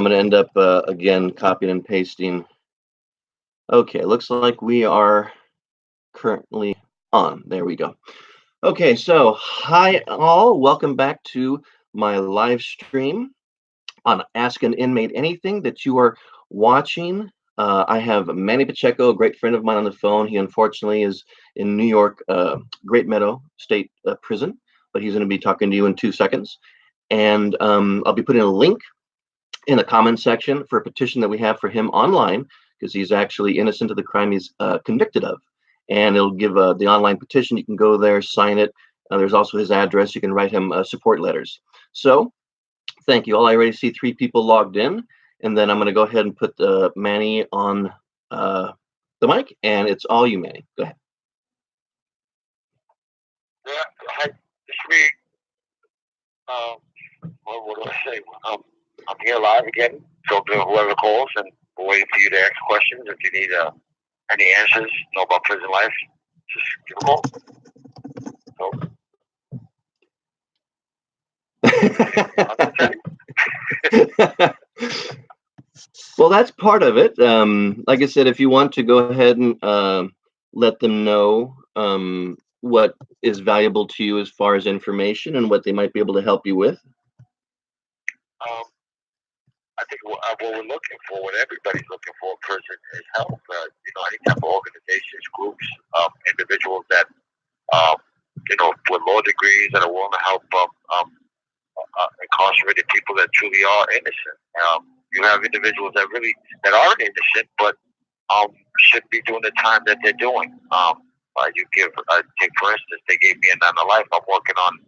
I'm going to end up again copying and pasting. Okay, looks like we are currently on. There we go. Okay, so hi all. Welcome back to my live stream on Ask an Inmate Anything that you are watching. I have Manny Pacheco, a great friend of mine, on the phone. He unfortunately is in New York, Great Meadow State Prison, but he's going to be talking to you in 2 seconds. And I'll be putting a link in the comment section for a petition that we have for him online, because he's actually innocent of the crime he's convicted of. And it'll give the online petition. You can go there, sign it. There's also his address. You can write him support letters. So thank you all. I already see 3 people logged in. And then I'm going to go ahead and put Manny on the mic. And it's all you, Manny. Go ahead. Yeah, hi, it's me. What do I say? I'm here live again. So to whoever calls, and we're waiting for you to ask questions. If you need any answers, know about prison life, just give a call. Well, that's part of it. Like I said, if you want to go ahead and let them know what is valuable to you as far as information and what they might be able to help you with. I think what we're looking for, what everybody's looking for in prison, is help. Any type of organizations, groups, individuals that, with law degrees that are willing to help incarcerated people that truly are innocent. You have individuals that aren't innocent, but should be doing the time that they're doing. Take for instance, they gave me a 9 to life. I'm working on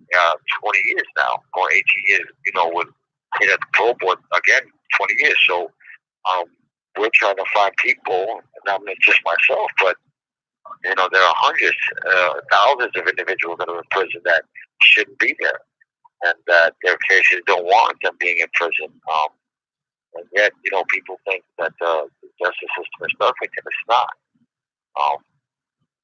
20 years now, or 18 years. With at the parole board again, 20 years. So we're trying to find people, and not just myself, but there are hundreds, thousands of individuals that are in prison that shouldn't be there, and that their cases don't warrant them being in prison. And yet, people think that the justice system is perfect, and it's not.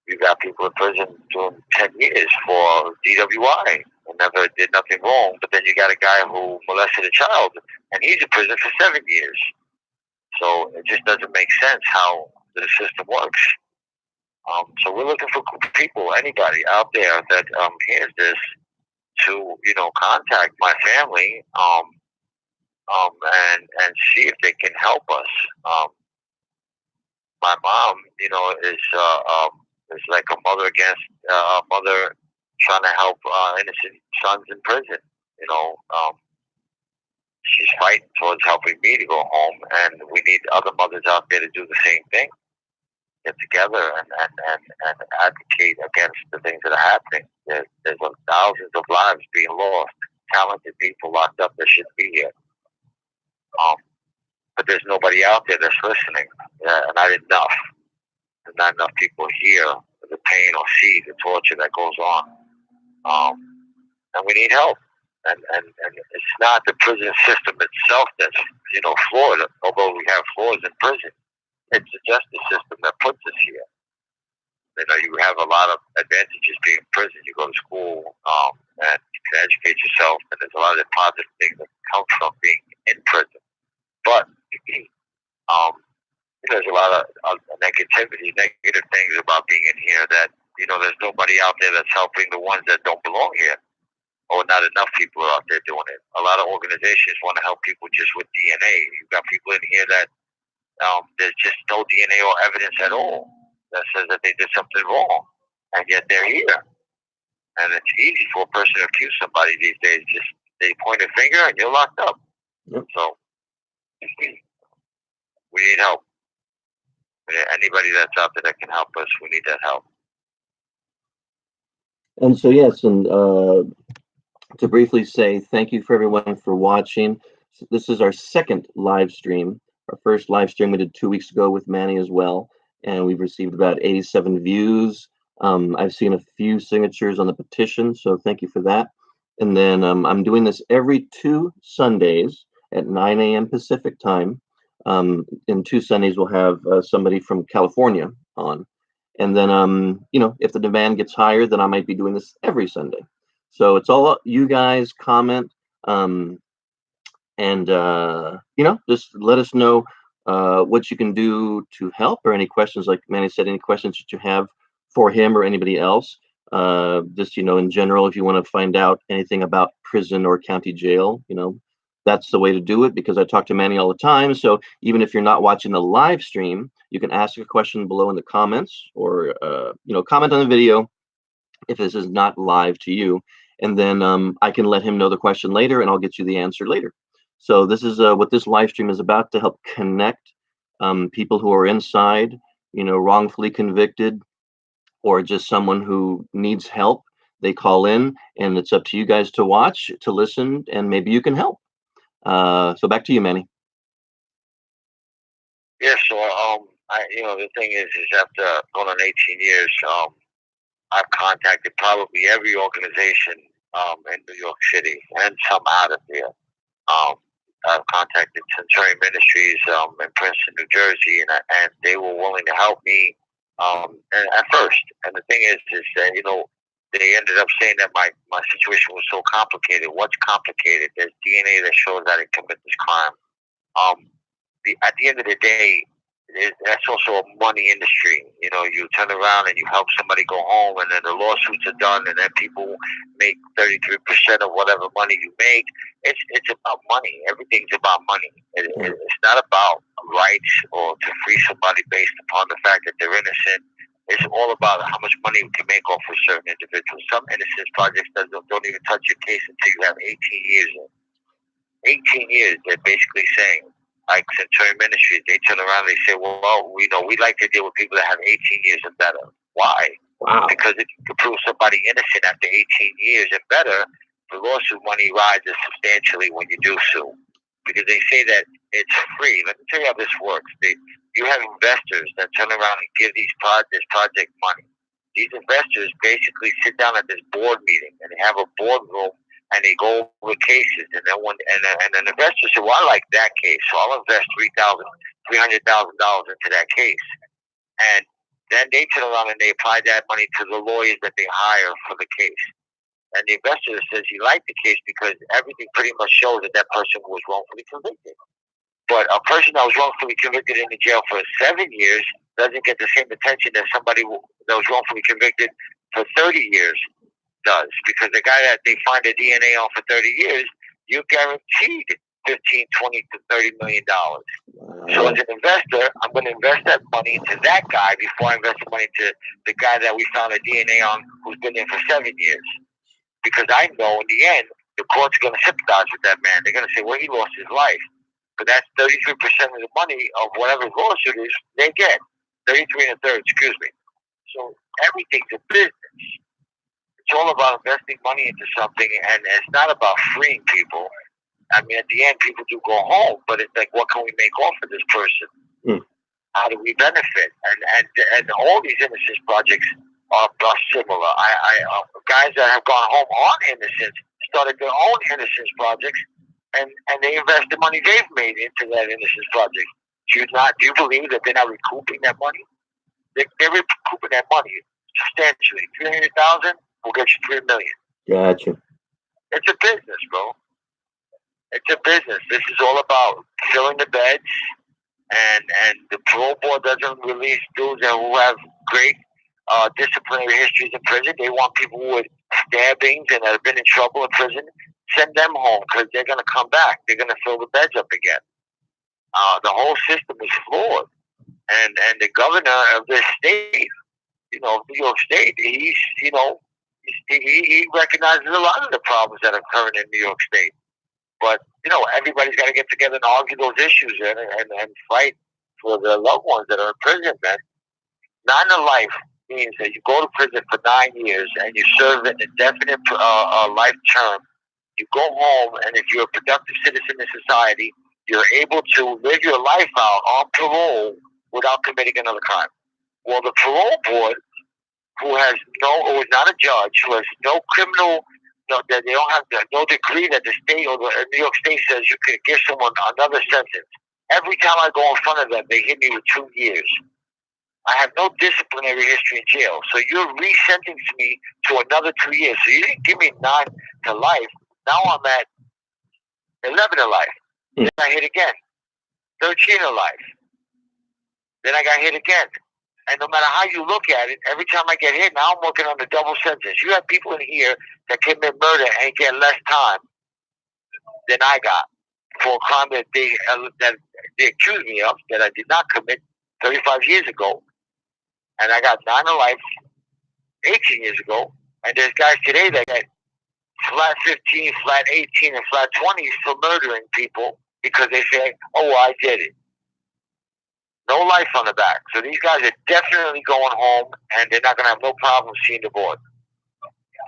You've got people in prison doing 10 years for DWI and never did nothing wrong, but then you got a guy who molested a child, and he's in prison for 7 years. So it just doesn't make sense how the system works. So we're looking for people, anybody out there that hears this, to contact my family and see if they can help us. My mom, is like a mother against a mother trying to help innocent sons in prison. She's fighting towards helping me to go home, and we need other mothers out there to do the same thing. Get together and advocate against the things that are happening. There's thousands of lives being lost, talented people locked up that shouldn't be here. But there's nobody out there that's listening, not enough. There's not enough people hear the pain or see the torture that goes on. And we need help. And it's not the prison system itself that's flawed, although we have flaws in prison. It's the justice system that puts us here. You have a lot of advantages being in prison. You go to school and you can educate yourself, and there's a lot of positive things that come from being in prison. But there's a lot of negative things about being in here that, there's nobody out there that's helping the ones that don't belong here, or not enough people are out there doing it. A lot of organizations want to help people just with DNA. You've got people in here that there's just no DNA or evidence at all that says that they did something wrong, and yet they're here. And it's easy for a person to accuse somebody these days. Just they point a finger and you're locked up. Yep. So we need help. Anybody that's out there that can help us, we need that help. And so, yes, and to briefly say thank you for everyone for watching. This is our second live stream. Our first live stream we did 2 weeks ago with Manny as well, and we've received about 87 views. I've seen a few signatures on the petition, so thank you for that. And then I'm doing this every 2 Sundays at 9 a.m. Pacific time. In 2 Sundays, we'll have somebody from California on. And then, if the demand gets higher, then I might be doing this every Sunday. So it's all you guys comment. And just let us know what you can do to help, or any questions, like Manny said, any questions that you have for him or anybody else. Just in general, if you want to find out anything about prison or county jail, that's the way to do it, because I talk to Manny all the time. So even if you're not watching the live stream, you can ask a question below in the comments, or comment on the video if this is not live to you, and then I can let him know the question later, and I'll get you the answer later. So this is what this live stream is about, to help connect people who are inside, wrongfully convicted, or just someone who needs help. They call in, and it's up to you guys to watch, to listen, and maybe you can help. So back to you, Manny. Yeah, so the thing is after going on 18 years, I've contacted probably every organization in New York City and some out of there. I've contacted Centurion Ministries in Princeton, New Jersey, and they were willing to help me and at first. And the thing is that they ended up saying that my situation was so complicated. What's complicated? There's DNA that shows that I commit this crime. At the end of the day, that's also a money industry. You turn around and you help somebody go home, and then the lawsuits are done, and then people make 33% of whatever money you make. It's about money. Everything's about money. It's not about rights or to free somebody based upon the fact that they're innocent. It's all about how much money you can make off of certain individuals. Some innocence projects don't even touch your case until you have 18 years in. 18 years, they're basically saying, like Centurion Ministries, they turn around and they say, well, we like to deal with people that have 18 years and better. Why? Wow. Because if you can prove somebody innocent after 18 years and better, the lawsuit money rises substantially when you do sue. Because they say that it's free. Let me tell you how this works. You have investors that turn around and give this project money. These investors basically sit down at this board meeting, and they have a boardroom, and they go over cases, and then and an investor said, "Well, I like that case, so I'll invest $300,000 into that case." And then they turn around and they apply that money to the lawyers that they hire for the case. And the investor says he liked the case because everything pretty much shows that that person was wrongfully convicted. But a person that was wrongfully convicted in the jail for 7 years doesn't get the same attention as somebody that was wrongfully convicted for 30 years does, because the guy that they find the DNA on for 30 years, you're guaranteed 15, 20 to $30 million. So as an investor, I'm going to invest that money into that guy before I invest the money into the guy that we found the DNA on, who's been there for 7 years. Because I know in the end, the court's going to sympathize with that man. They're going to say, well, he lost his life. But that's 33% of the money of whatever lawsuit is they get. 33 and a third, excuse me. So everything's a business. It's all about investing money into something, and it's not about freeing people. I mean, at the end, people do go home, but it's like, what can we make off of this person? How do we benefit? And all these innocence projects are similar. Guys that have gone home on innocence started their own innocence projects, and they invest the money they've made into that innocence project. Do you believe that they're not recouping that money? They're recouping that money substantially. $300,000 will get you $3 million. Gotcha. It's a business, bro. It's a business. This is all about filling the beds, and the parole board doesn't release dudes who have great disciplinary histories in prison. They want people with stabbings and that have been in trouble in prison. Send them home, because they're going to come back. They're going to fill the beds up again. The whole system is flawed. And the governor of this state, New York State, he recognizes a lot of the problems that are occurring in New York State. But, everybody's got to get together and argue those issues and fight for the loved ones that are in prison, man. 9 to life means that you go to prison for 9 years and you serve an indefinite life term. You go home, and if you're a productive citizen in society, you're able to live your life out on parole without committing another crime. Well, the parole board, who is not a judge, who has no criminal, that they don't have no degree that the state or the New York State says you could give someone another sentence. Every time I go in front of them, they hit me with 2 years. I have no disciplinary history in jail, so you're resentencing me to another 2 years. So you didn't give me 9 to life. Now I'm at 11 to life. Then I hit again. 13 to life. Then I got hit again. And no matter how you look at it, every time I get hit, now I'm working on the double sentence. You have people in here that commit murder and get less time than I got for a crime that they accused me of that I did not commit 35 years ago. And I got 9 to life 18 years ago. And there's guys today that got flat 15, flat 18, and flat 20 for murdering people because they say, oh, well, I did it. No life on the back. So these guys are definitely going home, and they're not going to have no problem seeing the board.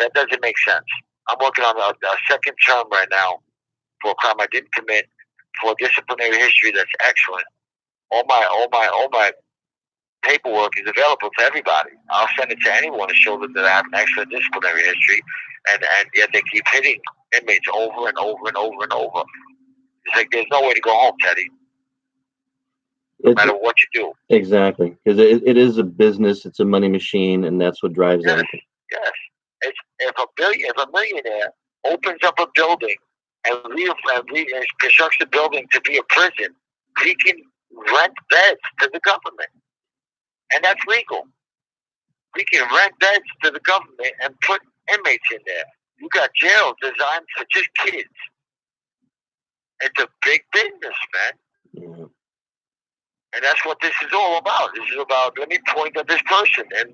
That doesn't make sense. I'm working on a second term right now for a crime I didn't commit, for disciplinary history that's excellent. All my paperwork is available to everybody. I'll send it to anyone to show them that I have an excellent disciplinary history, and yet they keep hitting inmates over and over and over and over. It's like there's no way to go home, Teddy. No matter what you do. Exactly, because it is a business, it's a money machine, and that's what drives everything. Yes. If a millionaire opens up a building and constructs the building to be a prison, he can rent beds to the government, and that's legal. We can rent beds to the government and put inmates in there. You got jails designed for just kids. It's a big business, man. Yeah. And that's what this is all about. This is about, let me point at this person, and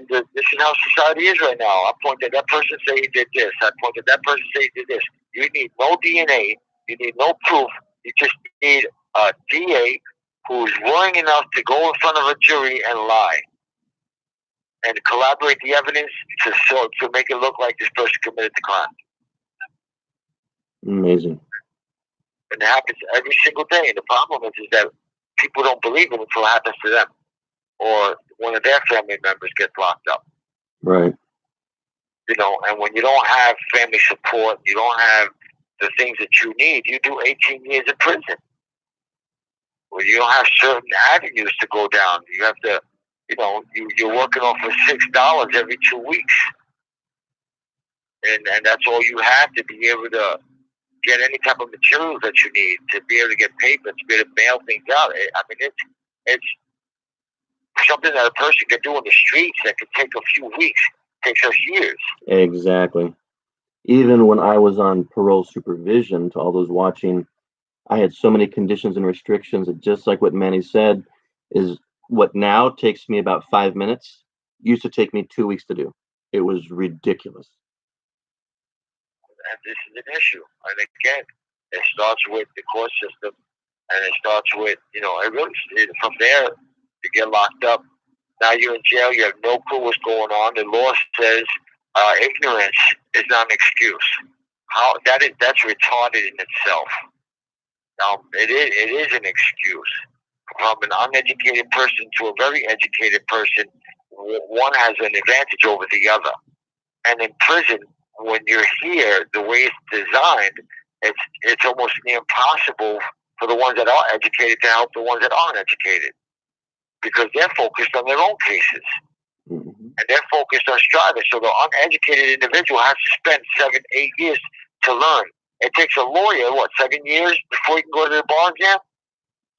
this is how society is right now. I point at that person, say he did this. I point at that person, say he did this. You need no DNA. You need no proof. You just need a DA who's willing enough to go in front of a jury and lie and collaborate the evidence to make it look like this person committed the crime. Amazing. And it happens every single day. And the problem is that people don't believe it until it happens to them, or one of their family members gets locked up. Right. You know, and when you don't have family support, you don't have the things that you need, you do 18 years in prison. Well, you don't have certain avenues to go down. You have to, you know, you're working off of $6 every 2 weeks. And that's all you have to be able to get any type of materials that you need, to be able to get paper, to be able to mail things out. I mean, it's something that a person can do in the streets that could take a few weeks, takes us years. Exactly. Even when I was on parole supervision, to all those watching, I had so many conditions and restrictions that, just like what Manny said, is what now takes me about 5 minutes used to take me 2 weeks to do. It was ridiculous. And this is an issue. And again, it starts with the court system, and it starts with, you know, from there, you get locked up. Now you're in jail. You have no clue what's going on. The law says ignorance is not an excuse. That's retarded in itself. It is an excuse. From an uneducated person to a very educated person, one has an advantage over the other. And in prison, when you're here, the way it's designed, it's almost impossible for the ones that are educated to help the ones that aren't educated, because they're focused on their own cases. Mm-hmm. And they're focused on striving. So the uneducated individual has to spend 7, 8 years to learn. It takes a lawyer, 7 years before you can go to the bar exam?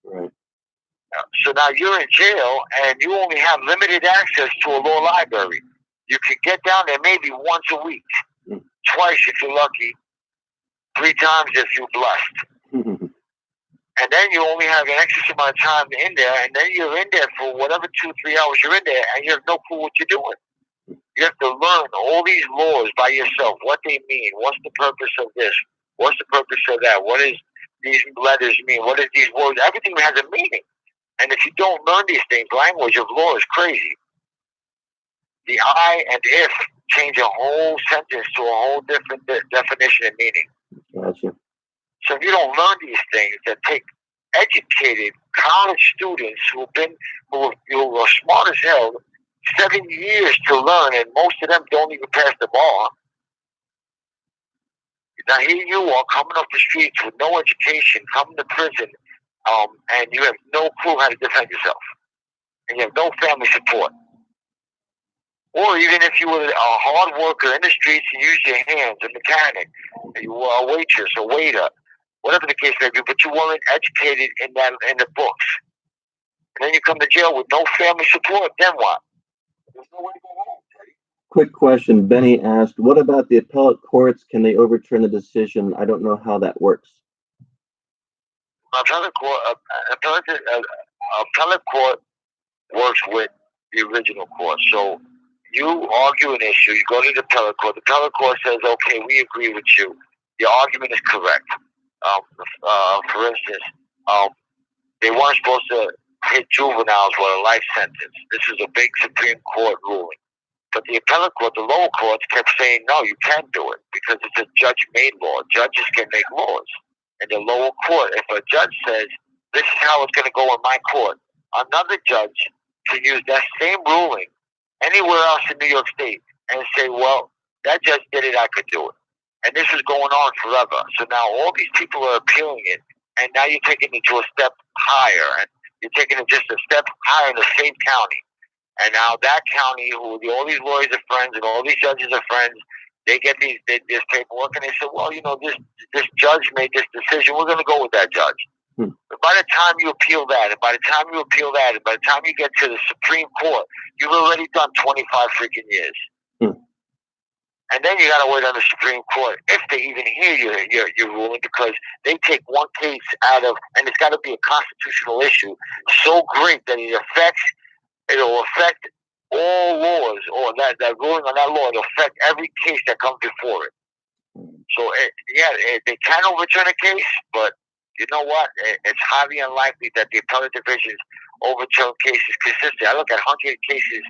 Right. So now you're in jail, and you only have limited access to a law library. You can get down there maybe once a week, twice if you're lucky, 3 times if you're blessed. And then you only have an excess amount of time in there, and then you're in there for whatever 2, 3 hours you're in there, and you have no clue what you're doing. You have to learn all these laws by yourself, what they mean, what's the purpose of this, what's the purpose of that, what does these letters mean, what is these words, everything has a meaning. And if you don't learn these things, language of law is crazy. The I and if change a whole sentence to a whole different definition and meaning. Gotcha. So if you don't learn these things that take educated college students who are smart as hell, 7 years to learn, and most of them don't even pass the bar. Now here you are coming off the streets with no education, coming to prison, and you have no clue how to defend yourself, and you have no family support. Or even if you were a hard worker in the streets, you use your hands, a mechanic, you were a waitress, a waiter, whatever the case may be, but you weren't educated in the books. And then you come to jail with no family support, then what? There's no way to go home. Quick question. Benny asked, what about the appellate courts? Can they overturn the decision? I don't know how that works. Appellate court works with the original court. So you argue an issue, you go to the appellate court. The appellate court says, okay, we agree with you. Your argument is correct. For instance, they weren't supposed to hit juveniles with a life sentence. This is a big Supreme Court ruling. But the appellate court, the lower courts, kept saying, no, you can't do it because it's a judge-made law. Judges can make laws. In the lower court, if a judge says, this is how it's going to go in my court, another judge can use that same ruling anywhere else in New York State and say, well, that judge did it, I could do it. And this is going on forever. So now all these people are appealing it, and now you're taking it to a step higher, and you're taking it just a step higher in the same county. And now that county, who all these lawyers are friends and all these judges are friends, they get this paperwork and they say, well, this judge made this decision. We're going to go with that judge. But by the time you appeal that, and by the time you appeal that, and by the time you get to the Supreme Court, you've already done 25 freaking years. And then you got to wait on the Supreme Court if they even hear your ruling, because they take one case out of, and it's got to be a constitutional issue so great that it'll affect all laws, or that ruling on that law, it'll affect every case that comes before it. So, they can overturn a case, but you know what? It's highly unlikely that the appellate divisions overturn cases consistently. I look at 100 cases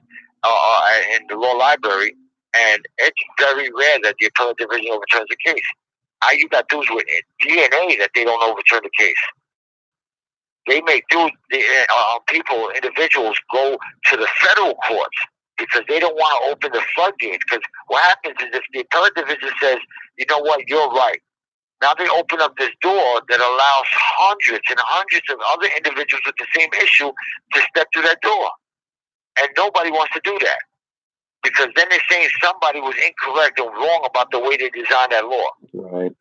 in the law library, and it's very rare that the appellate division overturns a case. All you got dudes with DNA that they don't overturn the case. They make individuals go to the federal courts because they don't want to open the floodgates. Because what happens is if the appellate division says, you know what, you're right, now they open up this door that allows hundreds and hundreds of other individuals with the same issue to step through that door. And nobody wants to do that, because then they're saying somebody was incorrect or wrong about the way they designed that law. Right.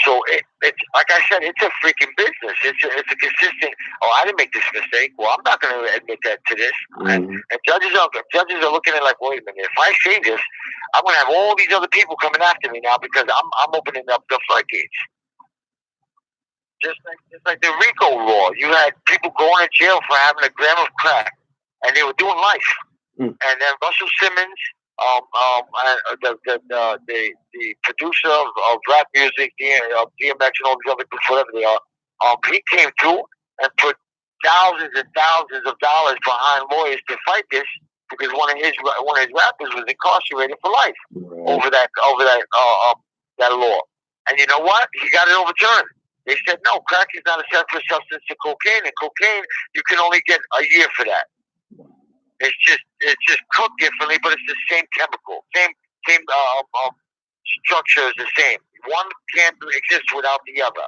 So it's like I said, it's a freaking business. It's a consistent. Oh, I didn't make this mistake. Well, I'm not going to admit that to this. And judges are looking at it like, wait a minute. If I say this, I'm going to have all these other people coming after me now because I'm opening up the floodgates. Just like the RICO law, you had people going to jail for having a gram of crack, and they were doing life. And then Russell Simmons, the producer of rap music, DMX and all these other groups, whatever they are, he came through and put thousands and thousands of dollars behind lawyers to fight this, because one of his rappers was incarcerated for life over that law. And you know what? He got it overturned. They said no, crack is not a separate substance to cocaine, and cocaine you can only get a year for that. It's just cooked differently, but it's the same chemical, same structure is the same. One can't exist without the other.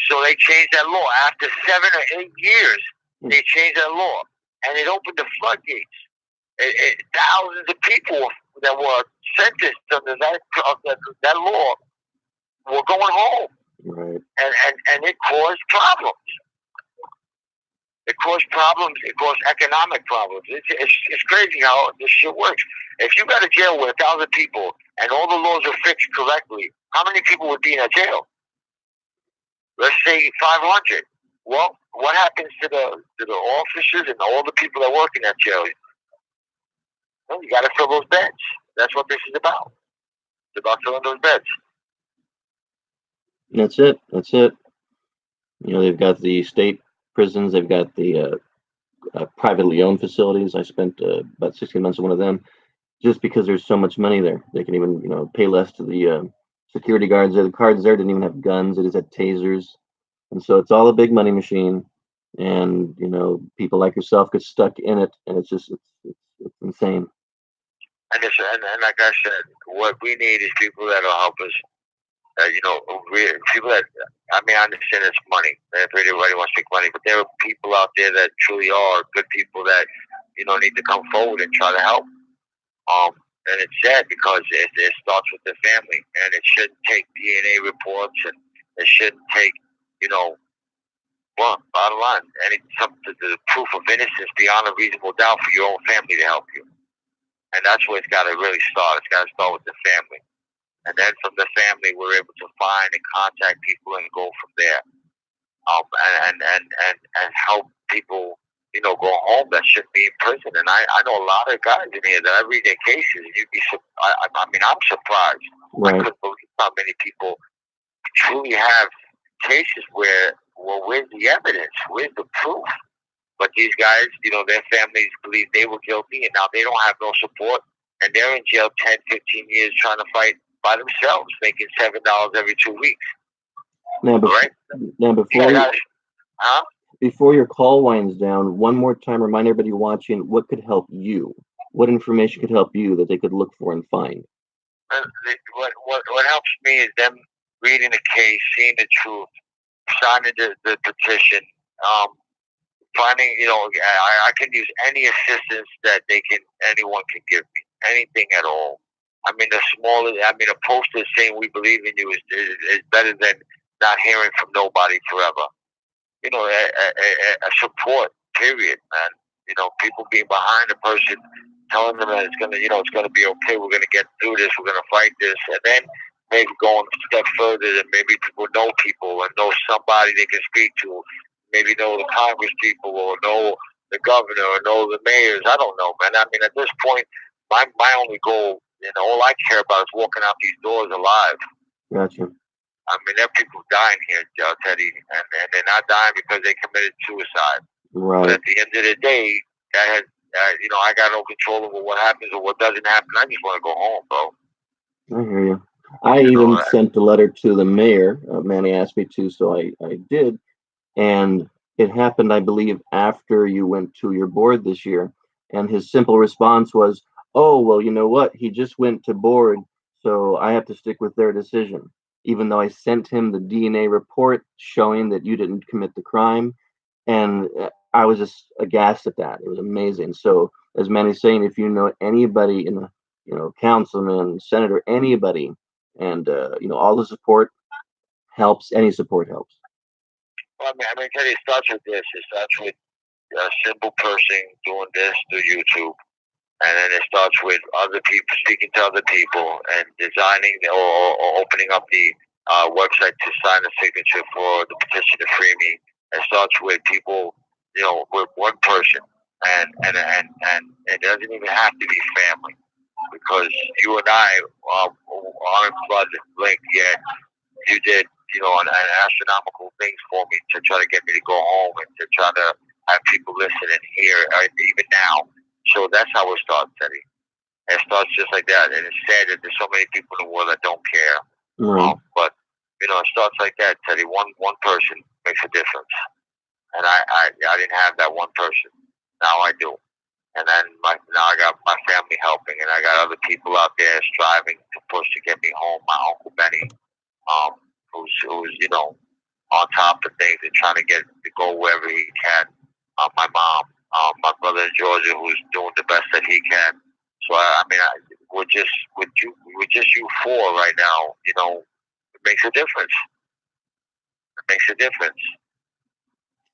So they changed that law after 7 or 8 years. They changed that law, and it opened the floodgates. Thousands of people that were sentenced under that law were going home, and it caused problems. It caused problems. It caused economic problems. It's crazy how this shit works. If you got a jail with 1,000 people and all the laws are fixed correctly, how many people would be in a jail? Let's say 500. Well, what happens to the officers and all the people that work in that jail? Well, you got to fill those beds. That's what this is about. It's about filling those beds. That's it. They've got the state prisons. They've got the privately owned facilities. I spent about 16 months in one of them, just because there's so much money there. They can even pay less to the security guards. The guards there didn't even have guns. They just had tasers, and so it's all a big money machine. And people like yourself get stuck in it, and it's insane. And like I said, what we need is people that'll help us. People that, I understand it's money. Everybody wants to make money, but there are people out there that truly are good people that, need to come forward and try to help. And it's sad because it starts with the family, and it shouldn't take DNA reports and It shouldn't take, you know, well, bottom line, the proof of innocence beyond a reasonable doubt for your own family to help you. And that's where it's got to really start. It's got to start with the family. And then from the family, we're able to find and contact people and go from there. And help people, go home that shouldn't be in prison. And I know a lot of guys in here that I read their cases. I mean, I'm surprised. Right. I couldn't believe how many people truly have cases where, well, where's the evidence? Where's the proof? But these guys, their families believe they were guilty, and now they don't have no support, and they're in jail 10, 15 years trying to fight by themselves, making $7 every 2 weeks. Now, right? Before your call winds down, one more time, remind everybody watching what could help you. What information could help you that they could look for and find? What helps me is them reading the case, seeing the truth, signing the petition, finding, I can use any assistance that anyone can give me, anything at all. I mean, a poster saying we believe in you is better than not hearing from nobody forever. A support, period, man. People being behind a person, telling them that it's gonna be okay. We're gonna get through this. We're gonna fight this, and then maybe going a step further, and maybe people and know somebody they can speak to. Maybe know the Congress people, or know the governor, or know the mayors. I don't know, man. I mean, at this point, my only goal, all I care about is walking out these doors alive. Gotcha. I mean, there are people dying here, Teddy, and they're not dying because they committed suicide. Right. But at the end of the day, I got no control over what happens or what doesn't happen. I just want to go home, bro. I hear you. I even sent a letter to the mayor. Manny asked me to, so I did. And it happened, I believe, after you went to your board this year. And his simple response was, oh, well, you know what? He just went to board, so I have to stick with their decision. Even though I sent him the DNA report showing that you didn't commit the crime. And I was just aghast at that. It was amazing. So, as Manny's saying, if you know anybody in the, councilman, senator, anybody, and, all the support helps, any support helps. Well, I mean, Teddy, it starts with this. It starts with a simple person doing this through YouTube. And then it starts with other people speaking to other people and designing or opening up the website to sign a signature for the petition to free me. It starts with people, with one person, and it doesn't even have to be family, because you and I aren't blood linked yet. You did, an astronomical things for me to try to get me to go home and to try to have people listen and hear, even now. So that's how it starts, Teddy. It starts just like that. And it's sad that there's so many people in the world that don't care. Right. But, it starts like that, Teddy. One person makes a difference. And I didn't have that one person. Now I do. And then now I got my family helping, and I got other people out there striving to push to get me home. My Uncle Benny, who's on top of things and trying to go wherever he can. My mom, my brother in Georgia, who's doing the best that he can. So we're just you four right now. It makes a difference. It makes a difference.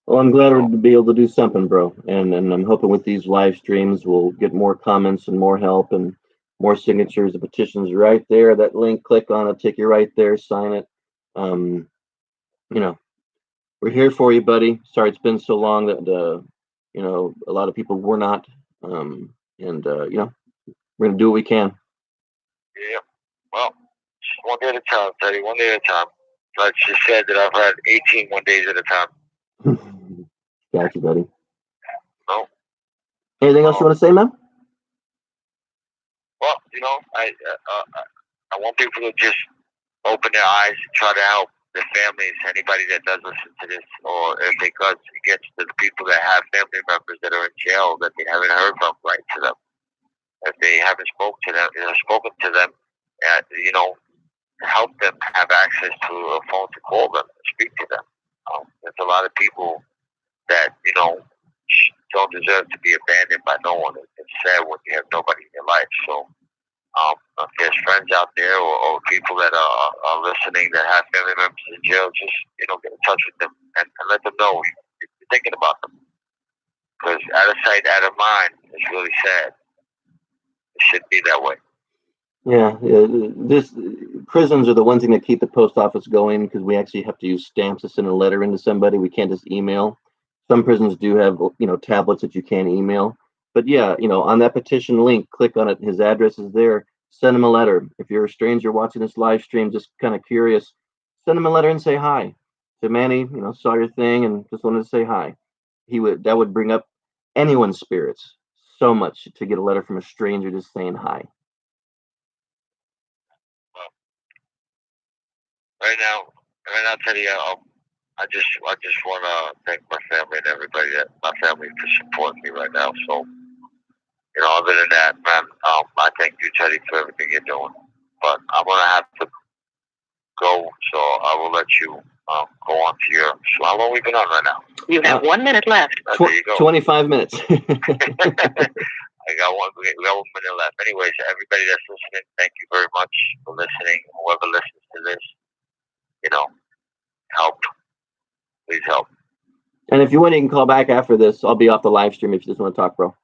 Well, I'm glad to be able to do something, bro. And I'm hoping with these live streams we'll get more comments and more help and more signatures. The petition's right there. That link, click on it, take you right there, sign it. We're here for you, buddy. Sorry it's been so long that a lot of people were not. We're gonna do what we can. Yeah. Well, one day at a time, Teddy. One day at a time. Like she said that I've had 18 one days at a time. Got you, buddy. No. Anything else you want to say, man? Well, I want people to just open their eyes and try to help their families, anybody that does listen to this, or if it gets to the people that have family members that are in jail that they haven't heard from, write to them. If they haven't spoken to them, help them have access to a phone to call them and speak to them. There's a lot of people that, don't deserve to be abandoned by no one. It's sad when you have nobody in your life. So If there's friends out there or people that are listening that have family members in jail, just get in touch with them and let them know you're thinking about them. Because out of sight, out of mind, it's really sad. It should be that way. Yeah, this prisons are the one thing that keep the post office going because we actually have to use stamps to send a letter into somebody. We can't just email. Some prisons do have tablets that you can email. But yeah, on that petition link, click on it. His address is there. Send him a letter. If you're a stranger watching this live stream, just kind of curious, send him a letter and say hi. So Manny, saw your thing and just wanted to say hi. That would bring up anyone's spirits so much to get a letter from a stranger just saying hi. Right now, Teddy, I just want to thank my family and everybody my family for supporting me right now. So, other than that, man, I thank you, Teddy, for everything you're doing. But I'm gonna have to go, so I will let you go on to your. So how long we been on right now? You have 1 minute left. There you go. 25 minutes. I got one. We got 1 minute left. Anyways, everybody that's listening, thank you very much for listening. Whoever listens to this, help. Please help. And if you want, you can call back after this. I'll be off the live stream if you just want to talk, bro.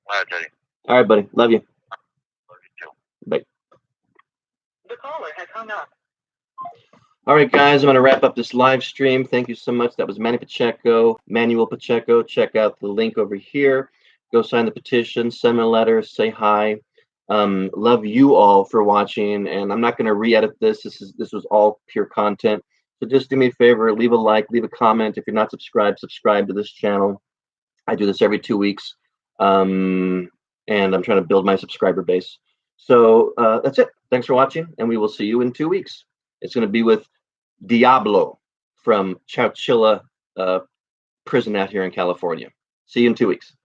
All right, Teddy. All right, buddy. Love you. Love you too. Bye. The caller has hung up. All right, guys, I'm going to wrap up this live stream. Thank you so much. That was Manny Pacheco, Manuel Pacheco. Check out the link over here. Go sign the petition, send me a letter, say hi. Love you all for watching, and I'm not going to re-edit this. This was all pure content. So just do me a favor, leave a like, leave a comment. If you're not subscribed, subscribe to this channel. I do this every 2 weeks, and I'm trying to build my subscriber base. So that's it. Thanks for watching, and we will see you in 2 weeks. It's going to be with Diablo from Chowchilla prison out here in California. See you in 2 weeks.